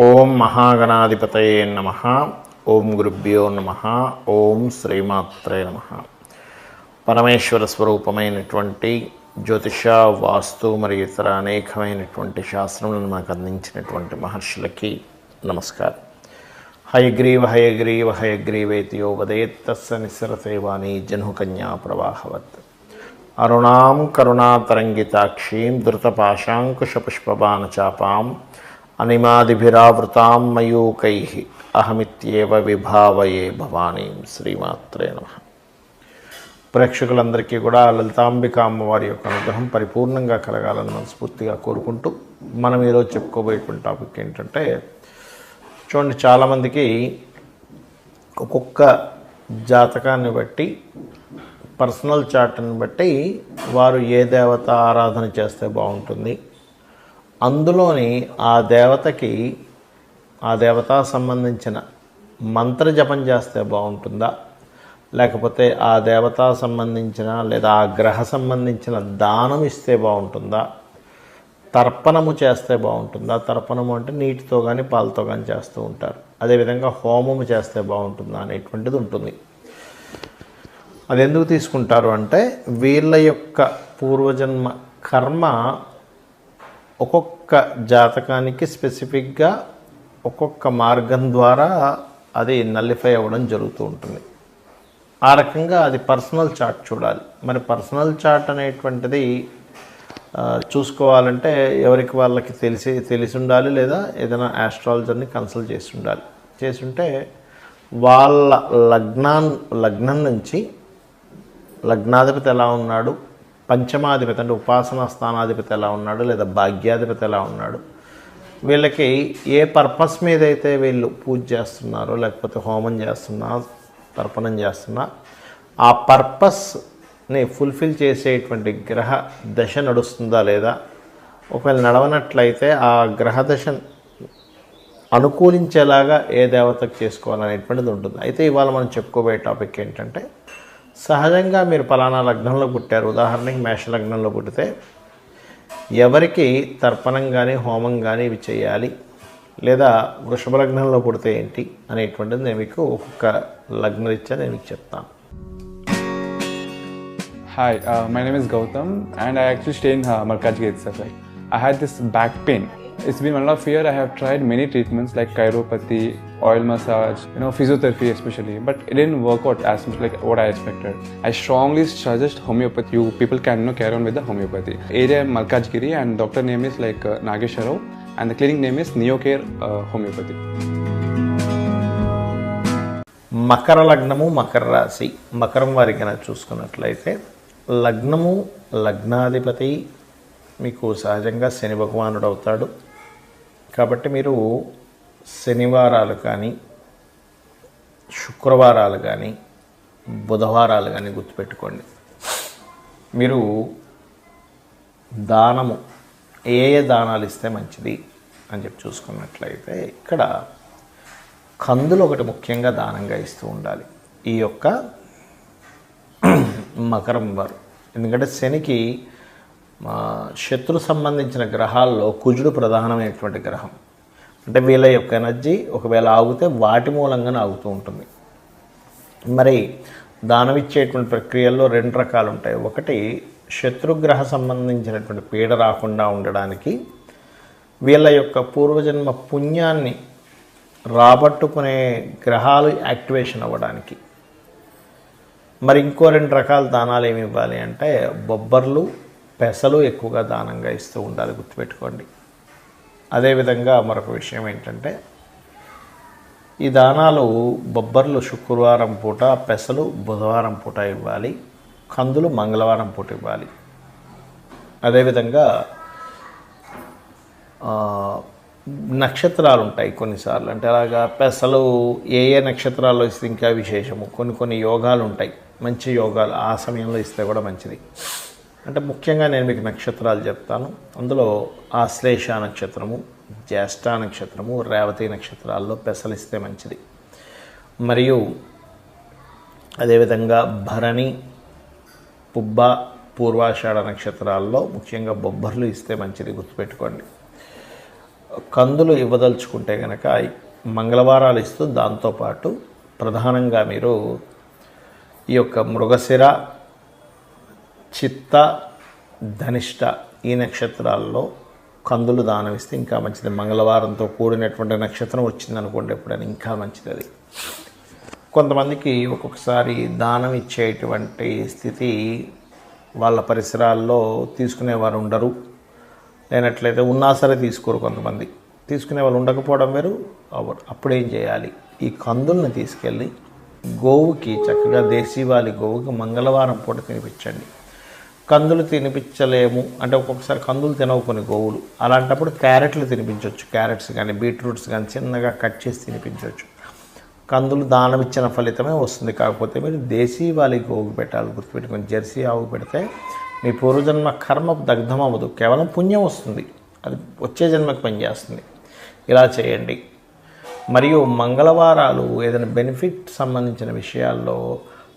ఓం మహాగణాధిపతయే నమః. ఓం గురుభ్యో నమః. ఓం శ్రీమాత్రే నమః. పరమేశ్వర స్వరూపమైనటువంటి జ్యోతిష, వాస్తు మరియు ఇతర అనేకమైనటువంటి శాస్త్రములను మనకు అందించినటువంటి మహర్షులకి నమస్కారం. హయగ్రీవ హయగ్రీవ హయగ్రీవేతి యో వదేత్ తస్య నిస్సరతే వాణి జహ్నుకన్యా ప్రవాహవత్. అరుణాం కరుణాతరంగితాక్షీం ధృతపాశాంకుశపుష్పబాణచాపాం అనిమాదిభిరావృతాం మయూకైః అహమిత్యేవ విభావయే భవానీం. శ్రీమాత్రే నమః. ప్రేక్షకులందరికీ కూడా లలితాంబిక అమ్మవారి యొక్క అనుగ్రహం పరిపూర్ణంగా కలగాలని మనస్ఫూర్తిగా కోరుకుంటూ మనం ఈరోజు చెప్పుకోబోయేటువంటి టాపిక్ ఏంటంటే, చూడండి, చాలామందికి ఒక్కొక్క జాతకాన్ని బట్టి, పర్సనల్ చార్ట్ని బట్టి వారు ఏ దేవత ఆరాధన చేస్తే బాగుంటుంది, అందులోని ఆ దేవతకి ఆ దేవతా సంబంధించిన మంత్ర జపం చేస్తే బాగుంటుందా, లేకపోతే ఆ దేవతా సంబంధించిన లేదా ఆ గ్రహ సంబంధించిన దానం ఇస్తే బాగుంటుందా, తర్పణము చేస్తే బాగుంటుందా. తర్పణము అంటే నీటితో కానీ పాలతో కానీ చేస్తూ ఉంటారు. అదేవిధంగా హోమము చేస్తే బాగుంటుందా అనేటువంటిది ఉంటుంది. అది ఎందుకు తీసుకుంటారు అంటే, వీళ్ళ యొక్క పూర్వజన్మ కర్మ ఒక్కొక్క జాతకానికి స్పెసిఫిక్గా ఒక్కొక్క మార్గం ద్వారా అది నల్లిఫై అవ్వడం జరుగుతూ ఉంటుంది. ఆ రకంగా అది పర్సనల్ చార్ట్ చూడాలి. మరి పర్సనల్ చార్ట్ అనేటువంటిది చూసుకోవాలంటే ఎవరికి వాళ్ళకి తెలిసి ఉండాలి, లేదా ఏదైనా ఆస్ట్రాలజర్ని కన్సల్ట్ చేసి ఉంటే వాళ్ళ లగ్నం నుంచి లగ్నాధిపతి ఎలా ఉన్నాడు, పంచమాధిపతి అంటే ఉపాసనా స్థానాధిపతి ఎలా ఉన్నాడు, లేదా భాగ్యాధిపతి ఎలా ఉన్నాడు, వీళ్ళకి ఏ పర్పస్ మీద అయితే వీళ్ళు పూజ చేస్తున్నారో, లేకపోతే హోమం చేస్తున్నా, తర్పణం చేస్తున్నా, ఆ పర్పస్ని ఫుల్ఫిల్ చేసేటువంటి గ్రహ దశ నడుస్తుందా లేదా, ఒకవేళ నడవనట్లయితే ఆ గ్రహ దశ అనుకూలించేలాగా ఏ దేవతకు చేసుకోవాలనేటువంటిది ఉంటుంది. అయితే ఇవాళ మనం చెప్పుకోబోయే టాపిక్ ఏంటంటే, సహజంగా మీరు పలానా లగ్నంలో పుట్టారు, ఉదాహరణకి మేష లగ్నంలో పుట్టితే ఎవరికి తర్పణం కానీ హోమం కానీ ఇవి చేయాలి, లేదా వృషభ లగ్నంలో పుడితే ఏంటి అనేటువంటిది నేను మీకు ఒక్కొక్క లగ్నరీత్యా నేను మీకు చెప్తాను. Hi, my name is Gautam and I actually stay in Malkajgiri itself. I had this back pain. It's been 1.5 years. I have tried many treatments like chiropathy, oil massage, physiotherapy especially, but it didn't work out as much like what I expected. I strongly suggest homeopathy. You people can carry on with the homeopathy. Area Malkajgiri and doctor name is Nagesh Rao and the clinic name is Neocare Homeopathy. Makar లగ్నము, మకర రాశి, మకరం వారికి కనుక చూసుకున్నట్లయితే లగ్నము, లగ్నాధిపతి మీకు సహజంగా శని భగవానుడు అవుతాడు. కాబట్టి మీరు శనివారాలు కానీ, శుక్రవారాలు కానీ, బుధవారాలు కానీ గుర్తుపెట్టుకోండి. మీరు దానము ఏ దానాలు ఇస్తే మంచిది అని చెప్పి చూసుకున్నట్లయితే, ఇక్కడ కందులు ఒకటి ముఖ్యంగా దానంగా ఇస్తూ ఉండాలి ఈ యొక్క మకరం వారు. ఎందుకంటే శనికి శత్రు సంబంధించిన గ్రహాల్లో కుజుడు ప్రధానమైనటువంటి గ్రహం. అంటే వీళ్ళ యొక్క ఎనర్జీ ఒకవేళ ఆగితే వాటి మూలంగానే ఆగుతూ ఉంటుంది. మరి దానం ఇచ్చేటువంటి ప్రక్రియల్లో 2 రకాలు ఉంటాయి. ఒకటి, శత్రుగ్రహ సంబంధించినటువంటి పీడ రాకుండా ఉండడానికి, వీళ్ళ యొక్క పూర్వజన్మ పుణ్యాన్ని రాబట్టుకునే గ్రహాలు యాక్టివేషన్ అవ్వడానికి. మరి ఇంకో 2 రకాల దానాలు ఏమి ఇవ్వాలి అంటే, బొబ్బర్లు, పెసలు ఎక్కువగా దానంగా ఇస్తూ ఉండాలి, గుర్తుపెట్టుకోండి. అదేవిధంగా మరొక విషయం ఏంటంటే, ఈ దానాలు బొబ్బర్లు శుక్రవారం పూట, పెసలు బుధవారం పూట ఇవ్వాలి, కందులు మంగళవారం పూట ఇవ్వాలి. అదేవిధంగా నక్షత్రాలు ఉంటాయి కొన్నిసార్లు, అంటే అలాగా పెసలు ఏ నక్షత్రాల్లో ఇస్తే ఇంకా విశేషము. కొన్ని యోగాలు ఉంటాయి, మంచి యోగాలు ఆ సమయంలో ఇస్తే కూడా మంచిది. అంటే ముఖ్యంగా నేను మీకు నక్షత్రాలు చెప్తాను. అందులో ఆశ్లేష నక్షత్రము, జ్యేష్ఠ నక్షత్రము, రేవతి నక్షత్రాల్లో పెసలు ఇస్తే మంచిది. మరియు అదేవిధంగా భరణి, పుబ్బ, పూర్వాషాఢ నక్షత్రాల్లో ముఖ్యంగా బొబ్బర్లు ఇస్తే మంచిది, గుర్తుపెట్టుకోండి. కందులు ఇవ్వదలుచుకుంటే కనుక మంగళవారాలు ఇస్తూ దాంతోపాటు ప్రధానంగా మీరు ఈ యొక్క మృగశిర, చిత్త, ధనిష్ట ఈ నక్షత్రాల్లో కందులు దానం ఇస్తే ఇంకా మంచిది. మంగళవారంతో కూడినటువంటి నక్షత్రం వచ్చిందనుకోండి ఎప్పుడైనా ఇంకా మంచిది అది. కొంతమందికి ఒక్కొక్కసారి దానం ఇచ్చేటువంటి స్థితి వాళ్ళ పరిసరాల్లో తీసుకునేవారు ఉండరు, లేనట్లయితే ఉన్నా సరే తీసుకోరు. కొంతమంది తీసుకునే వాళ్ళు ఉండకపోవడం వేరు. అప్పుడేం చేయాలి? ఈ కందుల్ని తీసుకెళ్ళి గోవుకి, చక్కగా దేశీవాలి గోవుకి మంగళవారం పూట తినిపించండి. కందులు తినిపించలేము అంటే ఒక్కొక్కసారి కందులు తినవు కొన్ని గోవులు, అలాంటప్పుడు క్యారెట్లు తినిపించవచ్చు. క్యారెట్స్ కానీ బీట్రూట్స్ కానీ చిన్నగా కట్ చేసి తినిపించవచ్చు. కందులు దానం ఇచ్చిన ఫలితమే వస్తుంది. కాకపోతే మీరు దేశీవాలి గోవుకు పెట్టాలి, గుర్తుపెట్టుకొని. జెర్సీ ఆవుకు పెడితే మీ పూర్వజన్మ కర్మ దగ్ధం అవ్వదు, కేవలం పుణ్యం వస్తుంది, అది వచ్చే జన్మకు పనిచేస్తుంది. ఇలా చేయండి. మరియు మంగళవారాలు ఏదైనా బెనిఫిట్ సంబంధించిన విషయాల్లో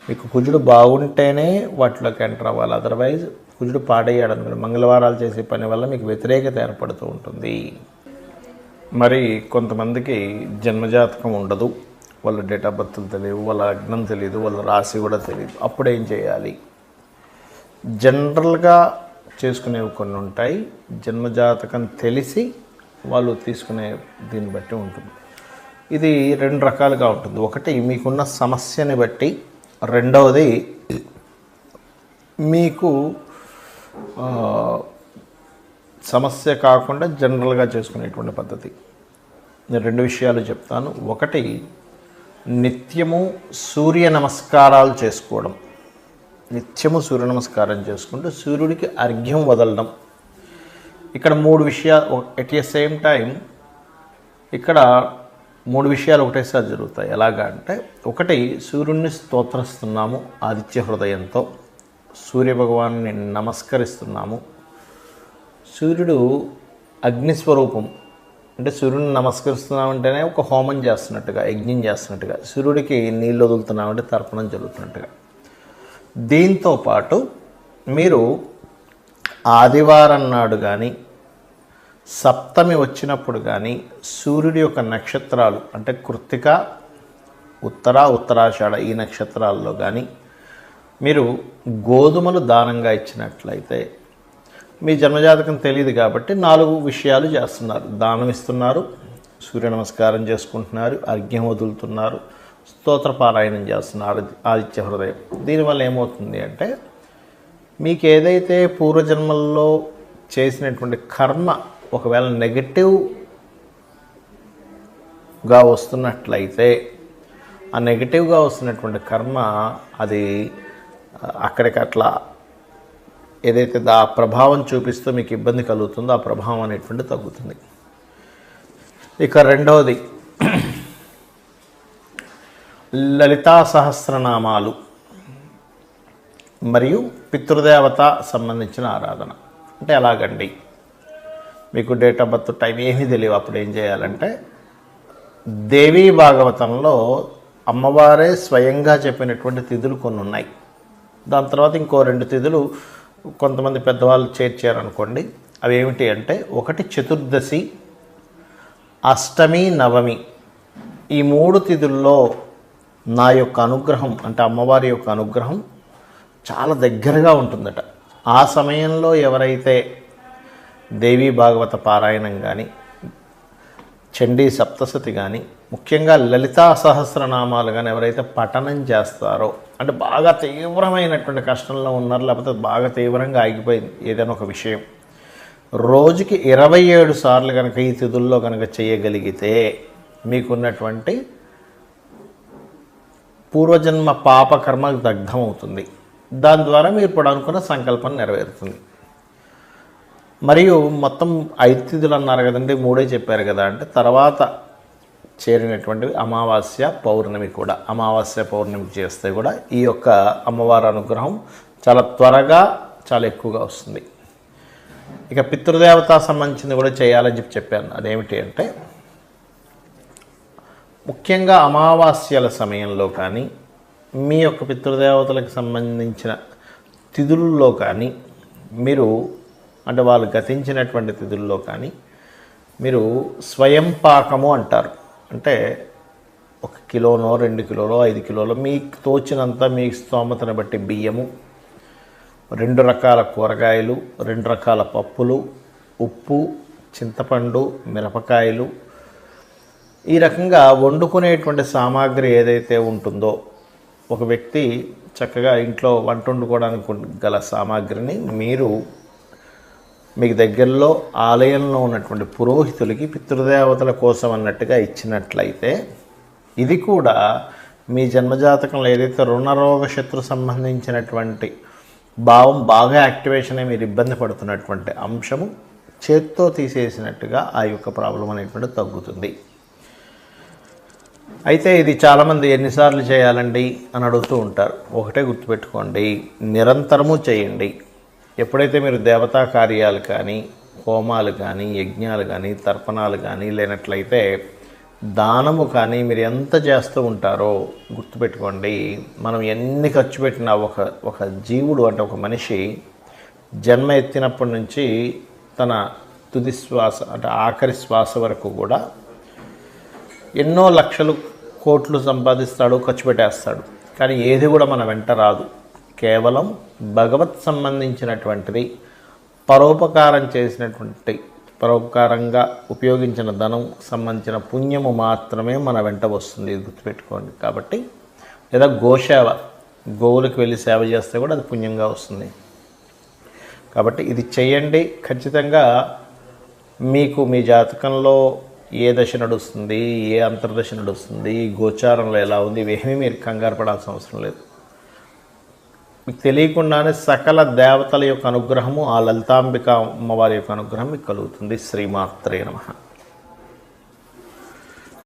మీకు కుజుడు బాగుంటేనే వాటిలోకి ఎంటర్ అవ్వాలి. అదర్వైజ్ కుజుడు పాడయ్యాడు అనుకోండి, మంగళవారాలు చేసే పని వల్ల మీకు వ్యతిరేకత ఏర్పడుతూ ఉంటుంది. మరి కొంతమందికి జన్మజాతకం ఉండదు, వాళ్ళ డేట్ ఆఫ్ బర్త్లు తెలియదు, వాళ్ళ లగ్నం తెలియదు, వాళ్ళ రాశి కూడా తెలియదు. అప్పుడు ఏం చేయాలి? జనరల్గా చేసుకునేవి కొన్ని ఉంటాయి. జన్మజాతకం తెలిసి వాళ్ళు తీసుకునే దీన్ని బట్టి ఉంటుంది. ఇది రెండు రకాలుగా ఉంటుంది. ఒకటి మీకున్న సమస్యని బట్టి, రెండవది మీకు సమస్య కాకుండా జనరల్గా చేసుకునేటువంటి పద్ధతి. నేను రెండు విషయాలు చెప్తాను. ఒకటి, నిత్యము సూర్య నమస్కారాలు చేసుకోవడం. నిత్యము సూర్య నమస్కారం చేసుకుంటూ సూర్యుడికి అర్ఘ్యం వదలడం. ఇక్కడ మూడు విషయాలు ఎట్ ఎ సేమ్ టైం ఇక్కడ మూడు విషయాలు ఒకటేసారి జరుగుతాయి. ఎలాగా అంటే, ఒకటి, సూర్యుడిని స్తోత్రిస్తున్నాము ఆదిత్య హృదయంతో, సూర్యభగవాన్ని నమస్కరిస్తున్నాము. సూర్యుడు అగ్నిస్వరూపం, అంటే సూర్యుడిని నమస్కరిస్తున్నామంటేనే ఒక హోమం చేస్తున్నట్టుగా, యజ్ఞం చేస్తున్నట్టుగా, సూర్యుడికి నీళ్ళు వదులుతున్నామంటే తర్పణం జరుగుతున్నట్టుగా. దీంతో పాటు మీరు ఆదివారం నాడు కానీ, సప్తమి వచ్చినప్పుడు కానీ, సూర్యుడి యొక్క నక్షత్రాలు అంటే కృత్తిక, ఉత్తర, ఉత్తరాషాఢ ఈ నక్షత్రాల్లో కానీ మీరు గోధుమలు దానంగా ఇచ్చినట్లయితే, మీ జన్మజాతకం తెలియదు కాబట్టి 4 విషయాలు చేస్తున్నారు. దానం ఇస్తున్నారు, సూర్య నమస్కారం చేసుకుంటున్నారు, అర్ఘ్యం వదులుతున్నారు, స్తోత్రపారాయణం చేస్తున్నారు ఆదిత్య హృదయం. దీనివల్ల ఏమవుతుంది అంటే, మీకు ఏదైతే పూర్వజన్మల్లో చేసినటువంటి కర్మ ఒకవేళ నెగటివ్గా వస్తున్నట్లయితే, ఆ నెగటివ్గా వస్తున్నటువంటి కర్మ అది అక్కడికట్లా ఏదైతే ఆ ప్రభావం చూపిస్తూ మీకు ఇబ్బంది కలుగుతుందో ఆ ప్రభావం అనేటువంటి తగ్గుతుంది. ఇక రెండవది, లలితా సహస్రనామాలు మరియు పితృదేవత సంబంధించిన ఆరాధన. అంటే ఎలాగండి? మీకు డేట్ ఆఫ్ బర్త్ టైం ఏమీ తెలియవు. అప్పుడు ఏం చేయాలంటే, దేవీ భాగవతంలో అమ్మవారే స్వయంగా చెప్పినటువంటి తిథులు కొన్ని ఉన్నాయి. దాని తర్వాత ఇంకో 2 తిథులు కొంతమంది పెద్దవాళ్ళు చేర్చారనుకోండి. అవి ఏమిటి అంటే, ఒకటి చతుర్దశి, అష్టమి, నవమి. ఈ 3 తిథుల్లో నా యొక్క అనుగ్రహం అంటే అమ్మవారి యొక్క అనుగ్రహం చాలా దగ్గరగా ఉంటుందట. ఆ సమయంలో ఎవరైతే దేవీ భాగవత పారాయణం కానీ, చండీ సప్తశతి కానీ, ముఖ్యంగా లలితా సహస్రనామాలు కానీ ఎవరైతే పఠనం చేస్తారో, అంటే బాగా తీవ్రమైనటువంటి కష్టంలో ఉన్నారు, లేకపోతే బాగా తీవ్రంగా ఆగిపోయింది ఏదైనా ఒక విషయం, రోజుకి 27 సార్లు కనుక ఈ తిథుల్లో కనుక చేయగలిగితే మీకున్నటువంటి పూర్వజన్మ పాపకర్మ దగ్ధం అవుతుంది. దాని ద్వారా మీరు ఇప్పుడు అనుకున్న సంకల్పం నెరవేరుతుంది. మరియు మొత్తం 5 తిథులు అన్నారు కదండి, 3 చెప్పారు కదా. అంటే తర్వాత చేరినటువంటివి అమావాస్య, పౌర్ణమి కూడా. అమావాస్య, పౌర్ణమి చేస్తే కూడా ఈ యొక్క అమ్మవారి అనుగ్రహం చాలా త్వరగా, చాలా ఎక్కువగా వస్తుంది. ఇక పితృదేవత సంబంధించింది కూడా చేయాలని చెప్పాను. అదేమిటి అంటే, ముఖ్యంగా అమావాస్యల సమయంలో కానీ, మీ యొక్క పితృదేవతలకు సంబంధించిన తిథుల్లో కానీ, మీరు అంటే వాళ్ళు గతించినటువంటి తిథుల్లో కానీ మీరు స్వయం పాకము అంటారు. అంటే 1 కిలోనో 2 కిలోలో 5 కిలోలో మీకు తోచినంత మీ స్తోమతను బట్టి బియ్యము, 2 రకాల కూరగాయలు, 2 రకాల పప్పులు, ఉప్పు, చింతపండు, మిరపకాయలు, ఈ రకంగా వండుకునేటువంటి సామాగ్రి ఏదైతే ఉంటుందో, ఒక వ్యక్తి చక్కగా ఇంట్లో వంట వండుకోవడానికి గల సామాగ్రిని మీరు మీకు దగ్గరలో ఆలయంలో ఉన్నటువంటి పురోహితులకి పితృదేవతల కోసం అన్నట్టుగా ఇచ్చినట్లయితే, ఇది కూడా మీ జన్మజాతకంలో ఏదైతే రుణరోగ శత్రు సంబంధించినటువంటి భావం బాగా యాక్టివేషన్ అయి మీరు ఇబ్బంది పడుతున్నటువంటి అంశము చేత్తో తీసేసినట్టుగా ఆ యొక్క ప్రాబ్లం అనేటువంటి తగ్గుతుంది. అయితే ఇది చాలామంది ఎన్నిసార్లు చేయాలండి అని అడుగుతూ ఉంటారు. ఒకటే గుర్తుపెట్టుకోండి, నిరంతరము చేయండి. ఎప్పుడైతే మీరు దేవతా కార్యాలు కానీ, హోమాలు కానీ, యజ్ఞాలు కానీ, తర్పణాలు కానీ, లేనట్లయితే దానము కానీ మీరు ఎంత చేస్తూ ఉంటారో గుర్తుపెట్టుకోండి, మనం ఎన్ని ఖర్చు పెట్టినా ఒక జీవుడు అంటే ఒక మనిషి జన్మ ఎత్తినప్పటి నుంచి తన తుది శ్వాస అంటే ఆఖరి శ్వాస వరకు కూడా ఎన్నో లక్షలు కోట్లు సంపాదిస్తాడు, ఖర్చు పెట్టేస్తాడు. కానీ ఏది కూడా మన వెంట రాదు. కేవలం భగవత్ సంబంధించినటువంటిది, పరోపకారం చేసినటువంటి, పరోపకారంగా ఉపయోగించిన ధనం సంబంధించిన పుణ్యము మాత్రమే మన వెంట వస్తుంది. ఇది గుర్తుపెట్టుకోండి. కాబట్టి లేదా గోసేవ, గోవులకు వెళ్ళి సేవ చేస్తే కూడా అది పుణ్యంగా వస్తుంది. కాబట్టి ఇది చేయండి. ఖచ్చితంగా మీకు మీ జాతకంలో ఏ దశ నడుస్తుంది, ఏ అంతర్దశ నడుస్తుంది, గోచారంలో ఎలా ఉంది, ఇవేమీ మీరు కంగారు పడాల్సిన అవసరం లేదు. మీకు తెలియకుండానే సకల దేవతల యొక్క అనుగ్రహము, ఆ లలితాంబిక అమ్మవారి యొక్క అనుగ్రహం మీకు కలుగుతుంది. శ్రీమాత్రే నమః.